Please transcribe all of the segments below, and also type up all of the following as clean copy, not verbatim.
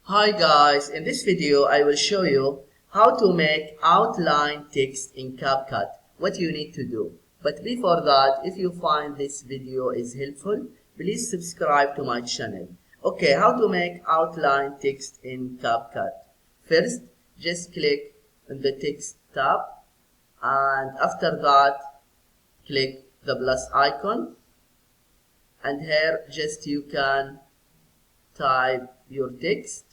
Hi guys, in this video I will show you how to make outline text in CapCut, what you need to do. But before that, if you find this video is helpful, please subscribe to my channel. Okay, how to make outline text in CapCut. First, just click on the text tab, and after that click the plus icon, and here just you can type your text.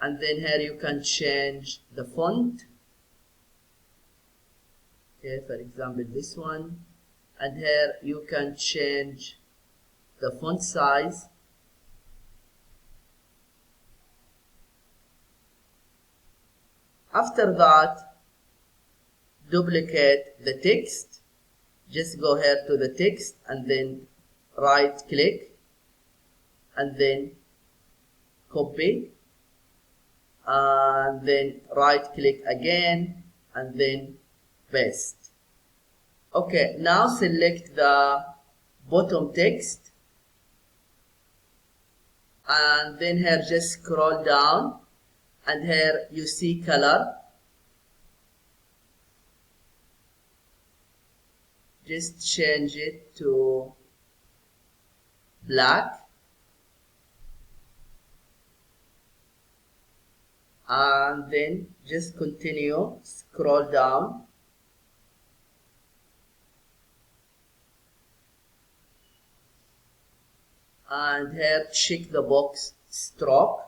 And then here you can change the font. Okay, for example this one. And here you can change the font size. After that, duplicate the text. Just go here to the text and then right click and then copy, and then right click again and then paste. Okay, now select the bottom text, and then here just scroll down, and here you see color. Just change it to black, and then just continue, scroll down, and here check the box stroke,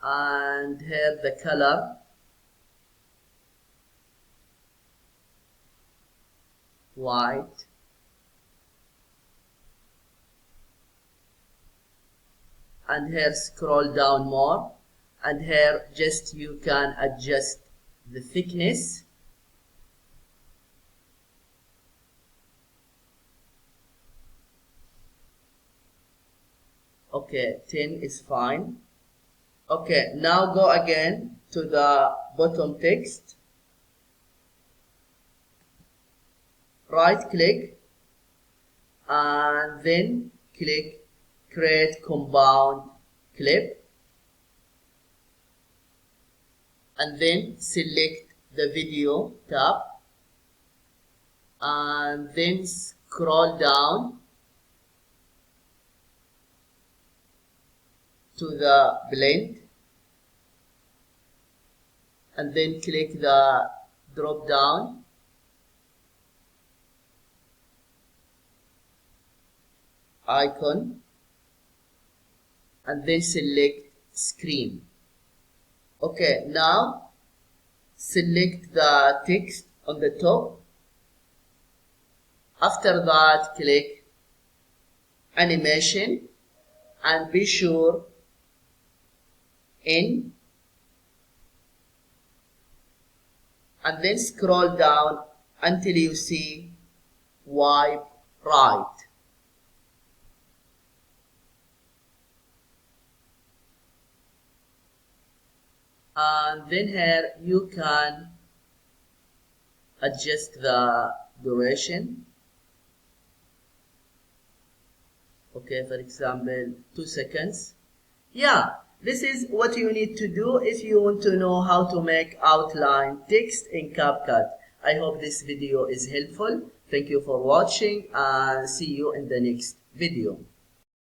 and here the color white, and here scroll down more, and here just you can adjust the thickness. Okay, 10 is fine. Okay, now go again to the bottom text, right click, and then click create compound clip, and then select the video tab, and then scroll down to the blend, and then click the drop down icon, and then select screen. Okay, now select the text on the top. After that, click animation and be sure in, and then scroll down until you see wipe right. And then here you can adjust the duration. Okay, for example 2 seconds. Yeah, this is what you need to do if you want to know how to make outline text in CapCut. I hope this video is helpful. Thank you for watching, and see you in the next video.